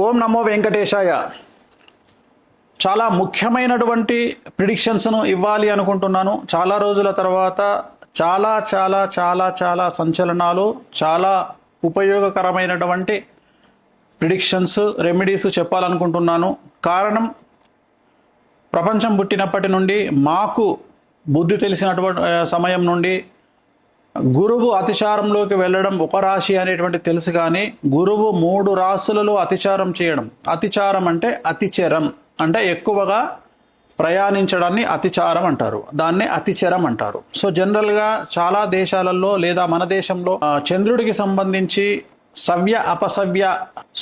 ఓం నమో వెంకటేశాయ. చాలా ముఖ్యమైనటువంటి ప్రిడిక్షన్స్ను ఇవ్వాలి అనుకుంటున్నాను. చాలా రోజుల తర్వాత చాలా చాలా చాలా చాలా సంచలనాలు, చాలా ఉపయోగకరమైనటువంటి ప్రిడిక్షన్స్, రెమెడీస్ చెప్పాలనుకుంటున్నాను. కారణం, ప్రపంచం పుట్టినప్పటి నుండి మాకు బుద్ధి తెలిసినటువంటి సమయం నుండి గురువు అతిచారంలోకి వెళ్ళడం ఒక రాశి అనేటువంటి తెలుసు, కానీ గురువు 3 రాశులలో అతిచారం చేయడం, అతిచారం అంటే అతిచరం అంటే ఎక్కువగా ప్రయాణించడాన్ని అతిచారం అంటారు, దాన్నే అతిచరం అంటారు. సో జనరల్గా చాలా దేశాలలో లేదా మన దేశంలో చంద్రుడికి సంబంధించి సవ్య అపసవ్య,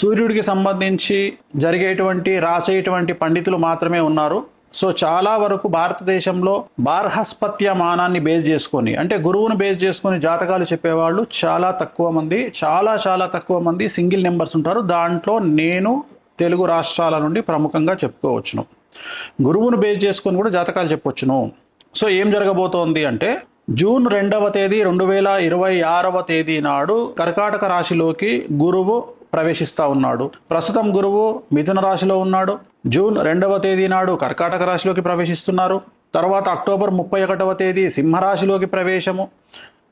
సూర్యుడికి సంబంధించి జరిగేటువంటి రాసేటువంటి పండితులు మాత్రమే ఉన్నారు. సో చాలా వరకు భారతదేశంలో బార్హస్పత్యమానాన్ని బేస్ చేసుకొని, అంటే గురువును బేస్ చేసుకొని జాతకాలు చెప్పేవాళ్ళు చాలా తక్కువ మంది, చాలా తక్కువ మంది, సింగిల్ నెంబర్స్ ఉంటారు. దాంట్లో నేను తెలుగు రాష్ట్రాల నుండి ప్రముఖంగా చెప్పుకోవచ్చును. గురువును బేస్ చేసుకొని కూడా జాతకాలు చెప్పవచ్చును. సో ఏం జరగబోతోంది అంటే, జూన్ 2వ తేదీ 2026వ తేదీ నాడు కర్కాటక రాశిలోకి గురువు ప్రవేశిస్తూ ఉన్నాడు. ప్రస్తుతం గురువు మిథున రాశిలో ఉన్నాడు. జూన్ 2వ తేదీ నాడు కర్కాటక రాశిలోకి ప్రవేశిస్తున్నారు. తర్వాత అక్టోబర్ 31వ తేదీ సింహరాశిలోకి ప్రవేశము.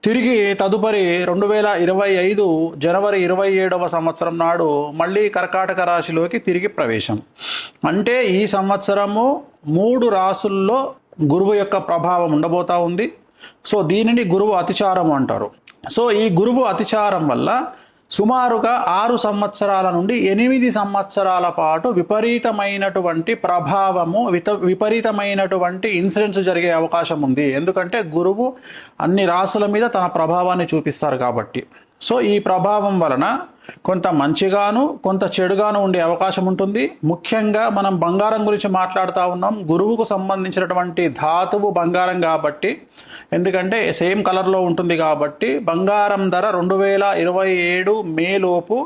తిరిగి తదుపరి 2025 జనవరి 27వ సంవత్సరం నాడు మళ్ళీ కర్కాటక రాశిలోకి తిరిగి ప్రవేశం. అంటే ఈ సంవత్సరము 3 రాశుల్లో గురువు యొక్క ప్రభావం ఉండబోతా ఉంది. సో దీనిని గురువు అతిచారం అంటారు. సో ఈ గురువు అతిచారం వల్ల సుమారుగా 6 సంవత్సరాల నుండి 8 సంవత్సరాల పాటు విపరీతమైనటువంటి ప్రభావము, విపరీతమైనటువంటి ఇన్సిడెంట్స్ జరిగే అవకాశం ఉంది. ఎందుకంటే గురువు అన్ని రాశుల మీద తన ప్రభావాన్ని చూపిస్తారు కాబట్టి. సో ఈ ప్రభావం వలన కొంత మంచిగాను కొంత చెడుగాను ఉండే అవకాశం ఉంటుంది. ముఖ్యంగా మనం బంగారం గురించి మాట్లాడుతూ ఉన్నాం. గురువుకు సంబంధించినటువంటి ధాతువు బంగారం కాబట్టి, ఎందుకంటే సేమ్ కలర్లో ఉంటుంది కాబట్టి, బంగారం ధర 2027 మే లోపు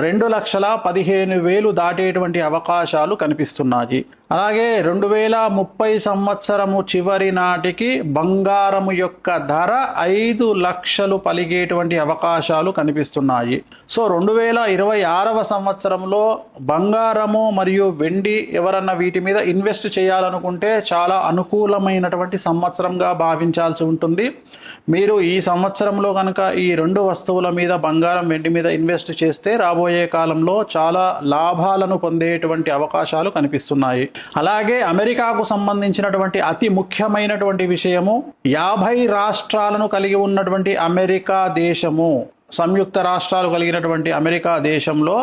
2,15,000 దాటేటువంటి అవకాశాలు కనిపిస్తున్నాయి. అలాగే 2030 సంవత్సరము చివరి నాటికి బంగారము యొక్క ధర 5 లక్షలు పలిగేటువంటి అవకాశాలు కనిపిస్తున్నాయి. సో 2026వ సంవత్సరంలో బంగారము మరియు వెండి ఎవరన్నా వీటి మీద ఇన్వెస్ట్ చేయాలనుకుంటే చాలా అనుకూలమైనటువంటి సంవత్సరంగా భావించాల్సి ఉంటుంది. మీరు ఈ సంవత్సరంలో కనుక ఈ 2 వస్తువుల మీద, బంగారం వెండి మీద ఇన్వెస్ట్ చేస్తే రాబోయే కాలంలో చాలా లాభాలను పొందేటువంటి అవకాశాలు కనిపిస్తున్నాయి. అలాగే అమెరికాకు సంబంధించినటువంటి అతి ముఖ్యమైనటువంటి విషయము, 50 రాష్ట్రాలను కలిగి ఉన్నటువంటి అమెరికా దేశము, సంయుక్త రాష్ట్రాలు కలిగినటువంటి అమెరికా దేశంలో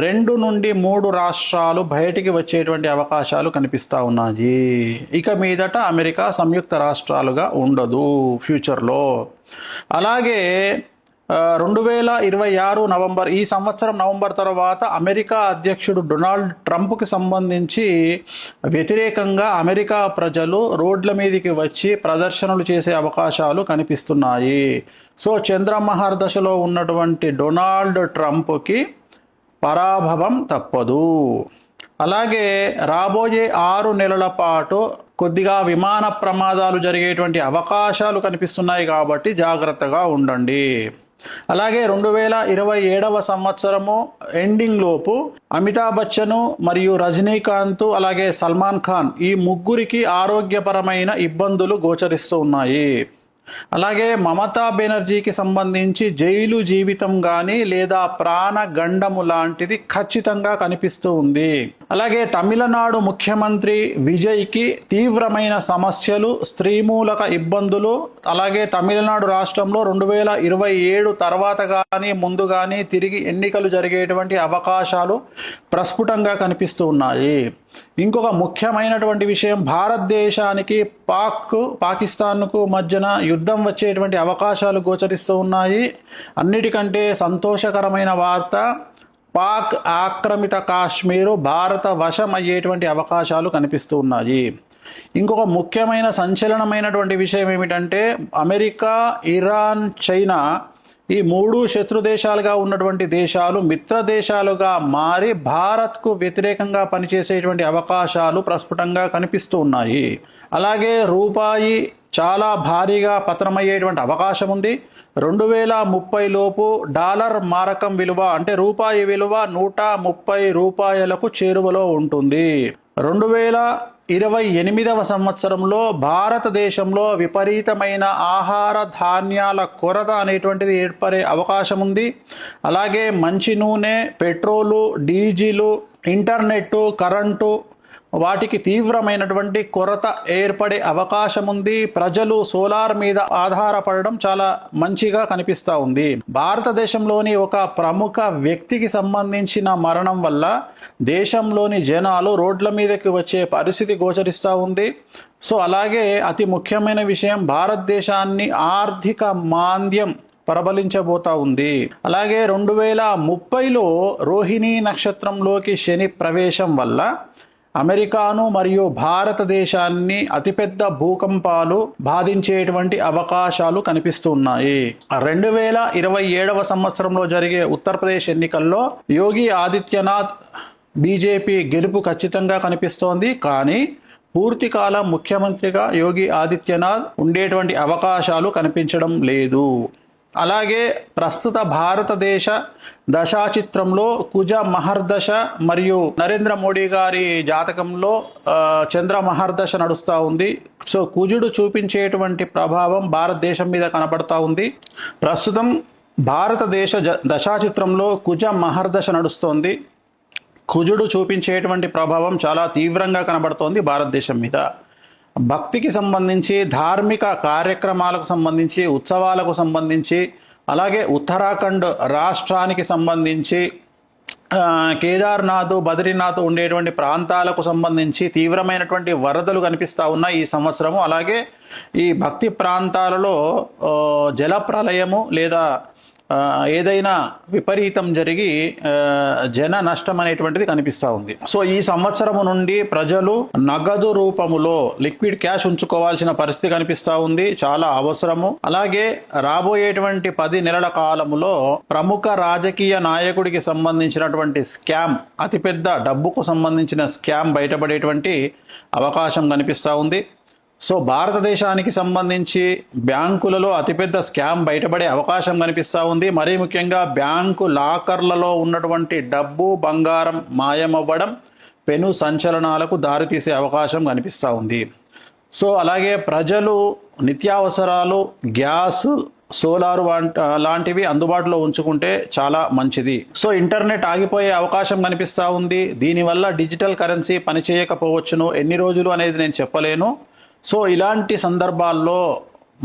2 నుండి 3 రాష్ట్రాలు బయటికి వచ్చేటువంటి అవకాశాలు కనిపిస్తూ ఉన్నాయి. ఇక మీదట అమెరికా సంయుక్త రాష్ట్రాలుగా ఉండదు ఫ్యూచర్లో. అలాగే 2026 నవంబర్, ఈ సంవత్సరం నవంబర్ తర్వాత అమెరికా అధ్యక్షుడు డొనాల్డ్ ట్రంప్కి సంబంధించి వ్యతిరేకంగా అమెరికా ప్రజలు రోడ్ల మీదకి వచ్చి ప్రదర్శనలు చేసే అవకాశాలు కనిపిస్తున్నాయి. సో చంద్రమహర్దశలో ఉన్నటువంటి డొనాల్డ్ ట్రంప్కి పరాభవం తప్పదు. అలాగే రాబోయే 6 నెలల పాటు కొద్దిగా విమాన ప్రమాదాలు జరిగేటువంటి అవకాశాలు కనిపిస్తున్నాయి కాబట్టి జాగ్రత్తగా ఉండండి. అలాగే 2027వ సంవత్సరము ఎండింగ్ లోపు అమితాబ్ బచ్చన్ మరియు రజనీకాంత్, అలాగే సల్మాన్ ఖాన్, ఈ ముగ్గురికి ఆరోగ్యపరమైన ఇబ్బందులు గోచరిస్తూ ఉన్నాయి. అలాగే మమతా బెనర్జీకి సంబంధించి జైలు జీవితం కానీ లేదా ప్రాణగండము లాంటిది ఖచ్చితంగా కనిపిస్తూ ఉంది. అలాగే తమిళనాడు ముఖ్యమంత్రి విజయ్కి తీవ్రమైన సమస్యలు, స్త్రీమూలక ఇబ్బందులు, అలాగే తమిళనాడు రాష్ట్రంలో 2027 తర్వాత కానీ ముందు కానీ తిరిగి ఎన్నికలు జరిగేటువంటి అవకాశాలు ప్రస్ఫుటంగా కనిపిస్తూ ఉన్నాయి. ఇంకొక ముఖ్యమైనటువంటి విషయం, భారతదేశానికి పాకిస్తాన్కు మధ్యన యుద్ధం వచ్చేటువంటి అవకాశాలు గోచరిస్తూ ఉన్నాయి. అన్నిటికంటే సంతోషకరమైన వార్త, పాక్ ఆక్రమిత కాశ్మీరు భారత వశం అయ్యేటువంటి అవకాశాలు కనిపిస్తూ ఉన్నాయి. ఇంకొక ముఖ్యమైన సంచలనమైనటువంటి విషయం ఏమిటంటే, అమెరికా, ఇరాన్, చైనా ఈ 3 శత్రు దేశాలుగా ఉన్నటువంటి దేశాలు మిత్ర దేశాలుగా మారి భారత్కు వ్యతిరేకంగా పనిచేసేటువంటి అవకాశాలు ప్రస్ఫుటంగా కనిపిస్తూ ఉన్నాయి. అలాగే రూపాయి చాలా భారీగా పతనమయ్యేటువంటి అవకాశం ఉంది. 2030 లోపు డాలర్ మారకం విలువ అంటే రూపాయి విలువ 130 రూపాయలకు చేరువలో ఉంటుంది. 2028వ సంవత్సరంలో భారతదేశంలో విపరీతమైన ఆహార ధాన్యాల కొరత అనేటువంటిది ఏర్పడే అవకాశం ఉంది. అలాగే మంచి నూనె, పెట్రోలు, డీజిలు, ఇంటర్నెట్, కరెంటు వాటికి తీవ్రమైనటువంటి కొరత ఏర్పడే అవకాశం ఉంది. ప్రజలు సోలార్ మీద ఆధారపడడం చాలా మంచిగా కనిపిస్తూ ఉంది. భారతదేశంలోని ఒక ప్రముఖ వ్యక్తికి సంబంధించిన మరణం వల్ల దేశంలోని జనాలు రోడ్ల మీదకి వచ్చే పరిస్థితి గోచరిస్తూ ఉంది. సో అలాగే అతి ముఖ్యమైన విషయం, భారతదేశాన్ని ఆర్థిక మాంద్యం ప్రబలించబోతా ఉంది. అలాగే 2030లో రోహిణీ నక్షత్రంలోకి శని ప్రవేశం వల్ల అమెరికాను మరియు భారతదేశాన్ని అతిపెద్ద భూకంపాలు బాధించేటువంటి అవకాశాలు కనిపిస్తున్నాయి. 2027వ సంవత్సరంలో జరిగే ఉత్తరప్రదేశ్ ఎన్నికల్లో యోగి ఆదిత్యనాథ్ బీజేపీ గెలుపు ఖచ్చితంగా కనిపిస్తోంది. కానీ పూర్తికాలం ముఖ్యమంత్రిగా యోగి ఆదిత్యనాథ్ ఉండేటువంటి అవకాశాలు కనిపించడం లేదు. అలాగే ప్రస్తుత భారతదేశ దశాచిత్రంలో కుజ మహర్దశ మరియు నరేంద్ర మోడీ గారి జాతకంలో చంద్ర మహర్దశ నడుస్తూ ఉంది. సో కుజుడు చూపించేటువంటి ప్రభావం భారతదేశం మీద కనబడతా ఉంది. ప్రస్తుతం భారతదేశ దశాచిత్రంలో కుజ మహర్దశ నడుస్తోంది. కుజుడు చూపించేటువంటి ప్రభావం చాలా తీవ్రంగా కనబడుతోంది భారతదేశం మీద. భక్తికి సంబంధించి, ధార్మిక కార్యక్రమాలకు సంబంధించి, ఉత్సవాలకు సంబంధించి, అలాగే ఉత్తరాఖండ్ రాష్ట్రానికి సంబంధించి, కేదార్నాథ్, బద్రీనాథ్ ఉండేటువంటి ప్రాంతాలకు సంబంధించి తీవ్రమైనటువంటి వరదలు కనిపిస్తూ ఉన్నాయి ఈ సంవత్సరము. అలాగే ఈ భక్తి ప్రాంతాలలో జలప్రలయము లేదా ఏదైనా విపరీతం జరిగి జన నష్టం అనేటువంటిది కనిపిస్తూ ఉంది. సో ఈ సంవత్సరము నుండి ప్రజలు నగదు రూపములో లిక్విడ్ క్యాష్ ఉంచుకోవాల్సిన పరిస్థితి కనిపిస్తూ ఉంది, చాలా అవసరము. అలాగే రాబోయేటువంటి 10 నెలల కాలములో ప్రముఖ రాజకీయ నాయకుడికి సంబంధించినటువంటి స్కామ్, అతిపెద్ద డబ్బుకు సంబంధించిన స్కామ్ బయటపడేటువంటి అవకాశం కనిపిస్తూ ఉంది. సో భారతదేశానికి సంబంధించి బ్యాంకులలో అతిపెద్ద స్కామ్ బయటపడే అవకాశం కనిపిస్తూ ఉంది. మరీ ముఖ్యంగా బ్యాంకు లాకర్లలో ఉన్నటువంటి డబ్బు, బంగారం మాయమవ్వడం పెను సంచలనాలకు దారితీసే అవకాశం కనిపిస్తూ ఉంది. సో అలాగే ప్రజలు నిత్యావసరాలు, గ్యాస్, సోలార్ లాంటివి అందుబాటులో ఉంచుకుంటే చాలా మంచిది. సో ఇంటర్నెట్ ఆగిపోయే అవకాశం కనిపిస్తూ ఉంది. దీనివల్ల డిజిటల్ కరెన్సీ పనిచేయకపోవచ్చును, ఎన్ని రోజులు అనేది నేను చెప్పలేను. సో ఇలాంటి సందర్భాల్లో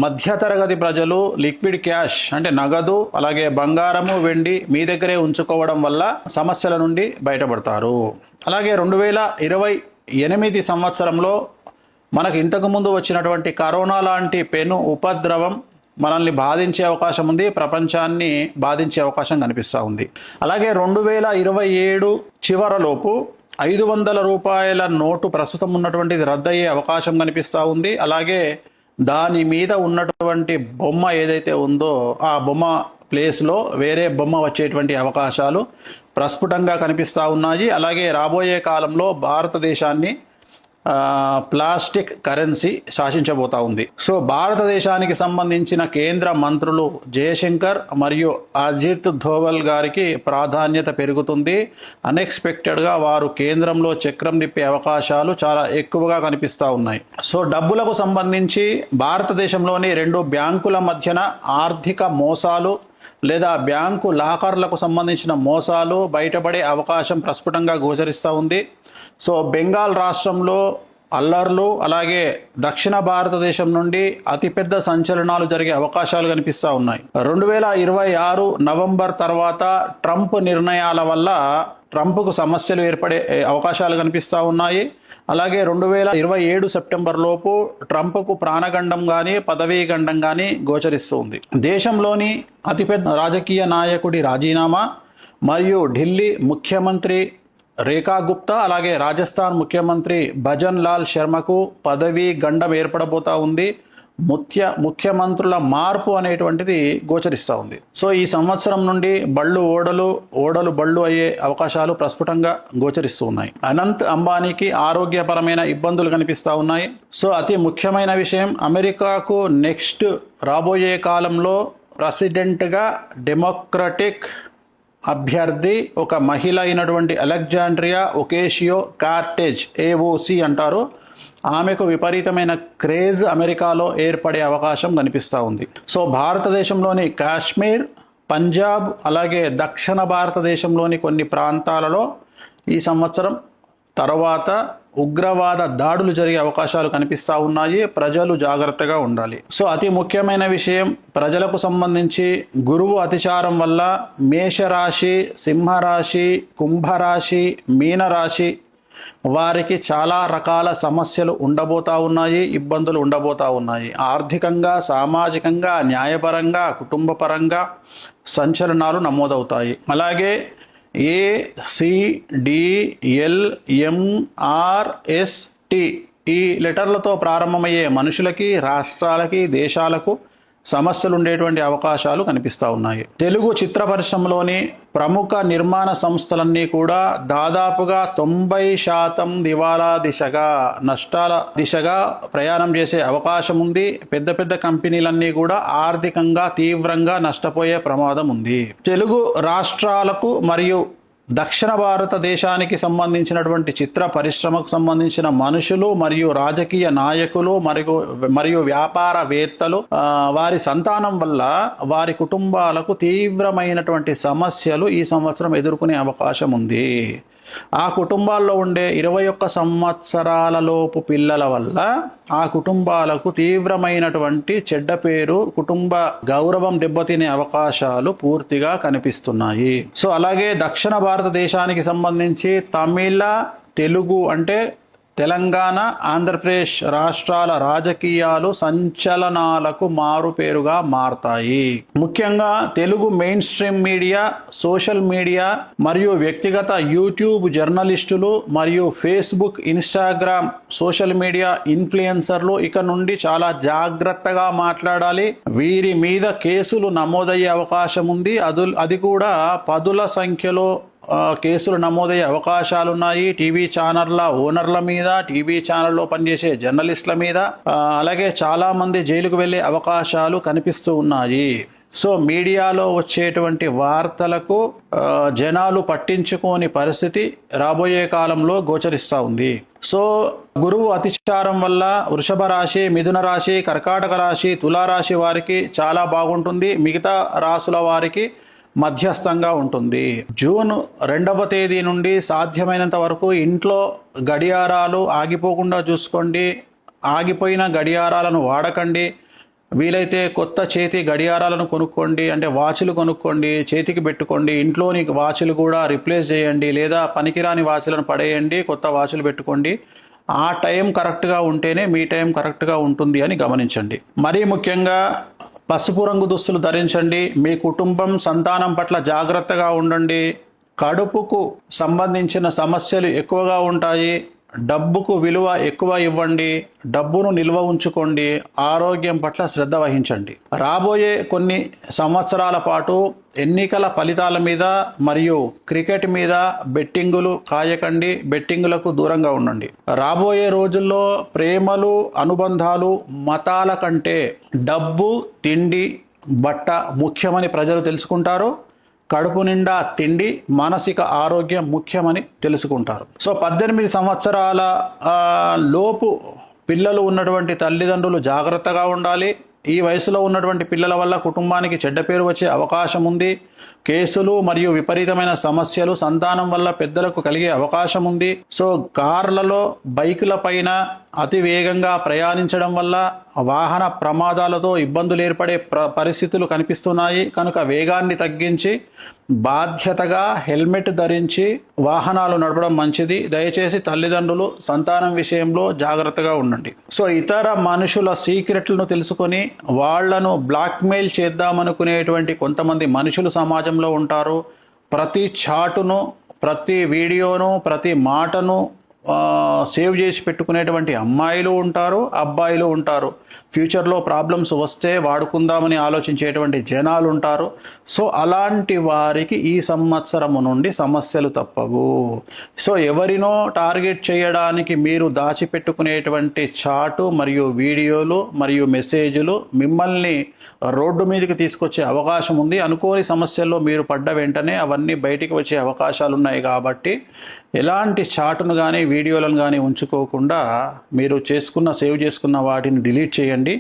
మధ్యతరగతి ప్రజలు లిక్విడ్ క్యాష్ అంటే నగదు, అలాగే బంగారము, వెండి మీ దగ్గరే ఉంచుకోవడం వల్ల సమస్యల నుండి బయటపడతారు. అలాగే 2028 సంవత్సరంలో మనకు ఇంతకుముందు వచ్చినటువంటి కరోనా లాంటి పెను ఉపద్రవం మనల్ని బాధించే అవకాశం ఉంది, ప్రపంచాన్ని బాధించే అవకాశం కనిపిస్తూ ఉంది. అలాగే 2027 చివరలోపు 500 రూపాయల నోటు ప్రస్తుతం ఉన్నటువంటిది రద్దయ్యే అవకాశం కనిపిస్తూ ఉంది. అలాగే దాని మీద ఉన్నటువంటి బొమ్మ ఏదైతే ఉందో ఆ బొమ్మ ప్లేస్లో వేరే బొమ్మ వచ్చేటువంటి అవకాశాలు ప్రస్ఫుటంగా కనిపిస్తూ ఉన్నాయి. అలాగే రాబోయే కాలంలో భారతదేశాన్ని ప్లాస్టిక్ కరెన్సీ శాసించబోతా ఉంది. సో భారతదేశానికి సంబంధించిన కేంద్ర మంత్రులు జయశంకర్ మరియు అజిత్ ధోవల్ గారికి ప్రాధాన్యత పెరుగుతుంది. అన్ఎక్స్పెక్టెడ్గా వారు కేంద్రంలో చక్రం తిప్పే అవకాశాలు చాలా ఎక్కువగా కనిపిస్తూ ఉన్నాయి. సో డబ్బులకు సంబంధించి భారతదేశంలోని 2 బ్యాంకుల మధ్యన ఆర్థిక మోసాలు లేదా బ్యాంకు లాకర్లకు సంబంధించిన మోసాలు బయటపడే అవకాశం ప్రస్ఫుటంగా గోచరిస్తూ ఉంది. సో బెంగాల్ రాష్ట్రంలో అల్లర్లు, అలాగే దక్షిణ భారతదేశం నుండి అతిపెద్ద సంచలనాలు జరిగే అవకాశాలు కనిపిస్తూ ఉన్నాయి. 2026 నవంబర్ తర్వాత ట్రంప్ నిర్ణయాల వల్ల ట్రంప్కు సమస్యలు ఏర్పడే అవకాశాలు కనిపిస్తూ ఉన్నాయి. అలాగే 2027 సెప్టెంబర్ లోపు ట్రంప్కు ప్రాణగండం కానీ పదవీ గండం కానీ గోచరిస్తుంది. దేశంలోని అతిపెద్ద రాజకీయ నాయకుడి రాజీనామా మరియు ఢిల్లీ ముఖ్యమంత్రి రేఖా గుప్తా, అలాగే రాజస్థాన్ ముఖ్యమంత్రి భజన్ లాల్ శర్మకు పదవీ గండం ఏర్పడబోతా ఉంది. ముఖ్యమంత్రుల మార్పు అనేటువంటిది గోచరిస్తూ ఉంది. సో ఈ సంవత్సరం నుండి ఓడలు బళ్ళు అయ్యే అవకాశాలు ప్రస్ఫుటంగా గోచరిస్తూ ఉన్నాయి. అనంత్ అంబానీకి ఆరోగ్యపరమైన ఇబ్బందులు కనిపిస్తూ ఉన్నాయి. సో అతి ముఖ్యమైన విషయం, అమెరికాకు నెక్స్ట్ రాబోయే కాలంలో ప్రెసిడెంట్గా డెమోక్రటిక్ అభ్యర్థి ఒక మహిళ అయినటువంటి అలెగ్జాండ్రియా ఒకేషియో కార్టెజ్, AOC అంటారు. ఆమెకు విపరీతమైన క్రేజ్ అమెరికాలో ఏర్పడే అవకాశం కనిపిస్తూ ఉంది. సో భారతదేశంలోని కాశ్మీర్, పంజాబ్, అలాగే దక్షిణ భారతదేశంలోని కొన్ని ప్రాంతాలలో ఈ సంవత్సరం తర్వాత ఉగ్రవాద దాడులు జరిగే అవకాశాలు కనిపిస్తూ ఉన్నాయి. ప్రజలు జాగ్రత్తగా ఉండాలి. సో అతి ముఖ్యమైన విషయం, ప్రజలకు సంబంధించి గురువు అతిచారం వల్ల మేషరాశి, సింహరాశి, కుంభరాశి, మీనరాశి వారికి చాలా రకాల సమస్యలు ఉండబోతా ఉన్నాయి, ఇబ్బందులు ఉండబోతా ఉన్నాయి. ఆర్థికంగా, సామాజికంగా, న్యాయపరంగా, కుటుంబపరంగా సంచలనాలు నమోదవుతాయి. అలాగే ACDLMRST ఈ లెటర్లతో ప్రారంభమయ్యే మనుషులకి, రాష్ట్రాలకి, దేశాలకు సమస్యలు ఉండేటువంటి అవకాశాలు కనిపిస్తూ ఉన్నాయి. తెలుగు చిత్ర పరిశ్రమలోని ప్రముఖ నిర్మాణ సంస్థలన్నీ కూడా దాదాపుగా 90% దివాలా దిశగా, నష్టాల దిశగా ప్రయాణం చేసే అవకాశం ఉంది. పెద్ద పెద్ద కంపెనీలన్నీ కూడా ఆర్థికంగా తీవ్రంగా నష్టపోయే ప్రమాదం ఉంది. తెలుగు రాష్ట్రాలకు మరియు దక్షిణ భారతదేశానికి సంబంధించినటువంటి చిత్ర పరిశ్రమకు సంబంధించిన మనుషులు మరియు రాజకీయ నాయకులు మరియు వ్యాపారవేత్తలు వారి సంతానం వల్ల వారి కుటుంబాలకు తీవ్రమైనటువంటి సమస్యలు ఈ సంవత్సరం ఎదుర్కొనే అవకాశం ఉంది. ఆ కుటుంబాల్లో ఉండే 21 సంవత్సరాల లోపు పిల్లల వల్ల ఆ కుటుంబాలకు తీవ్రమైనటువంటి చెడ్డ పేరు, కుటుంబ గౌరవం దెబ్బతినే అవకాశాలు పూర్తిగా కనిపిస్తున్నాయి. సో అలాగే దక్షిణ భారతదేశానికి సంబంధించి తమిళ, తెలుగు అంటే తెలంగాణ, ఆంధ్రప్రదేశ్ రాష్ట్రాల రాజకీయాలు సంచలనాలకు మారుపేరుగా మారతాయి. ముఖ్యంగా Telugu main stream media, social media మరియు వ్యక్తిగత యూట్యూబ్ జర్నలిస్టులు మరియు ఫేస్బుక్, ఇన్స్టాగ్రామ్ సోషల్ మీడియా ఇన్ఫ్లుయెన్సర్లు ఇక నుండి చాలా జాగ్రత్తగా మాట్లాడాలి. వీరి మీద కేసులు నమోదయ్యే అవకాశం ఉంది. అది కూడా పదుల సంఖ్యలో కేసులు నమోదయ్యే అవకాశాలున్నాయి. టీవీ ఛానళ్ల ఓనర్ల మీద, టీవీ ఛానల్లో పనిచేసే జర్నలిస్టుల మీద, అలాగే చాలా మంది జైలుకు వెళ్ళే అవకాశాలు కనిపిస్తూ ఉన్నాయి. సో మీడియాలో వచ్చేటువంటి వార్తలకు జనాలు పట్టించుకోని పరిస్థితి రాబోయే కాలంలో గోచరిస్తూ ఉంది. సో గురువు అతిచారం వల్ల వృషభ రాశి, మిథున రాశి, కర్కాటక రాశి, తులారాశి వారికి చాలా బాగుంటుంది. మిగతా రాశుల వారికి మధ్యస్థంగా ఉంటుంది. జూన్ 2వ తేదీ నుండి సాధ్యమైనంత వరకు ఇంట్లో గడియారాలు ఆగిపోకుండా చూసుకోండి. ఆగిపోయిన గడియారాలను వాడకండి. వీలైతే కొత్త చేతి గడియారాలను కొనుక్కోండి, అంటే వాచ్లు కొనుక్కోండి, చేతికి పెట్టుకోండి. ఇంట్లోని వాచ్లు కూడా రిప్లేస్ చేయండి, లేదా పనికిరాని వాచ్లను పడేయండి, కొత్త వాచ్లు పెట్టుకోండి. ఆ టైం కరెక్ట్గా ఉంటేనే మీ టైం కరెక్ట్గా ఉంటుంది అని గమనించండి. మరీ ముఖ్యంగా పసుపు రంగు దుస్తులు ధరించండి. మీ కుటుంబం, సంతానం పట్ల జాగ్రత్తగా ఉండండి. కడుపుకు సంబంధించిన సమస్యలు ఎక్కువగా ఉంటాయి. డబ్బుకు విలువ ఎక్కువ ఇవ్వండి. డబ్బును నిల్వ ఉంచుకోండి. ఆరోగ్యం పట్ల శ్రద్ధ వహించండి. రాబోయే కొన్ని సంవత్సరాల పాటు ఎన్నికల ఫలితాల మీద మరియు క్రికెట్ మీద బెట్టింగులు కాయకండి. బెట్టింగులకు దూరంగా ఉండండి. రాబోయే రోజుల్లో ప్రేమలు, అనుబంధాలు మతాల కంటే డబ్బు, తిండి, బట్ట ముఖ్యమని ప్రజలు తెలుసుకుంటారు. కడుపు నిండా తిండి, మానసిక ఆరోగ్యం ముఖ్యమని తెలుసుకుంటారు. సో 18 సంవత్సరాల లోపు పిల్లలు ఉన్నటువంటి తల్లిదండ్రులు జాగ్రత్తగా ఉండాలి. ఈ వయసులో ఉన్నటువంటి పిల్లల వల్ల కుటుంబానికి చెడ్డ పేరు వచ్చే అవకాశం ఉంది. కేసులు మరియు విపరీతమైన సమస్యలు సంతానం వల్ల పెద్దలకు కలిగే అవకాశం ఉంది. సో కార్లలో, బైకుల పైన అతి వేగంగా ప్రయాణించడం వల్ల వాహన ప్రమాదాలతో ఇబ్బందులు ఏర్పడే పరిస్థితులు కనిపిస్తున్నాయి. కనుక వేగాన్ని తగ్గించి బాధ్యతగా హెల్మెట్ ధరించి వాహనాలు నడపడం మంచిది. దయచేసి తల్లిదండ్రులు సంతానం విషయంలో జాగ్రత్తగా ఉండండి. సో ఇతర మనుషుల సీక్రెట్లను తెలుసుకొని వాళ్లను బ్లాక్మెయిల్ చేద్దామనుకునేటువంటి కొంతమంది మనుషులు సమాజంలో ఉంటారు. ప్రతి చాటును, ప్రతి వీడియోను, ప్రతి మాటను సేవ్ చేసి పెట్టుకునేటువంటి అమ్మాయిలు ఉంటారు, అబ్బాయిలు ఉంటారు. ఫ్యూచర్లో ప్రాబ్లమ్స్ వస్తే వాడుకుందామని ఆలోచించేటువంటి జనాలు ఉంటారు. సో అలాంటి వారికి ఈ సంవత్సరము నుండి సమస్యలు తప్పవు. సో ఎవరినో టార్గెట్ చేయడానికి మీరు దాచిపెట్టుకునేటువంటి చాటు మరియు వీడియోలు మరియు మెసేజ్లు మిమ్మల్ని రోడ్డు మీదకి తీసుకొచ్చే అవకాశం ఉంది. అనుకోని సమస్యల్లో మీరు పడ్డ వెంటనే అవన్నీ బయటికి వచ్చే అవకాశాలు ఉన్నాయి. కాబట్టి ఎలాంటి చాటును కానీ వీడియోలను కానీ ఉంచుకోకుండా మీరు సేవ్ చేసుకున్న వాటిని డిలీట్ చేయండి,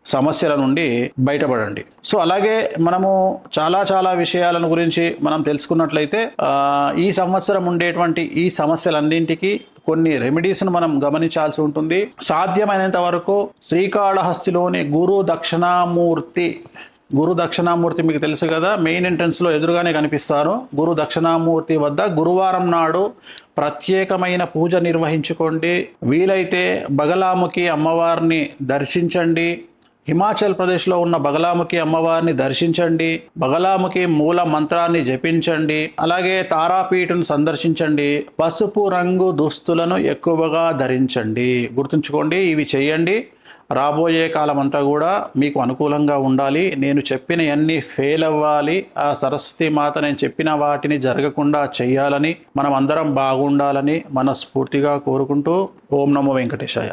సమస్యల నుండి బయటపడండి. సో అలాగే మనము చాలా విషయాలను గురించి మనం తెలుసుకున్నట్లయితే ఈ సంవత్సరం ఉండేటువంటి ఈ సమస్యలన్నింటికి కొన్ని రెమెడీస్ను మనం గమనించాల్సి ఉంటుంది. సాధ్యమైనంత వరకు శ్రీకాళహస్తిలోని గురు దక్షిణామూర్తి మీకు తెలుసు కదా, మెయిన్ ఎంట్రన్స్లో ఎదురుగానే కనిపిస్తారు. గురు దక్షిణామూర్తి వద్ద గురువారం నాడు ప్రత్యేకమైన పూజ నిర్వహించుకోండి. వీలైతే బగలాముఖి అమ్మవారిని దర్శించండి. హిమాచల్ ప్రదేశ్లో ఉన్న బగలాముఖి అమ్మవారిని దర్శించండి. బగలాముఖి మూల మంత్రాన్ని జపించండి. అలాగే తారాపీఠను సందర్శించండి. పసుపు రంగు దుస్తులను ఎక్కువగా ధరించండి. గుర్తుంచుకోండి, ఇవి చేయండి. రాబోయే కాలం అంతా కూడా మీకు అనుకూలంగా ఉండాలి. నేను చెప్పిన అన్ని ఫెయిల్ అవ్వాలి. ఆ సరస్వతి మాత నేను చెప్పిన వాటిని జరగకుండా చెయ్యాలని, మనం అందరం బాగుండాలని మనస్ఫూర్తిగా కోరుకుంటూ ఓం నమో వెంకటేశాయ.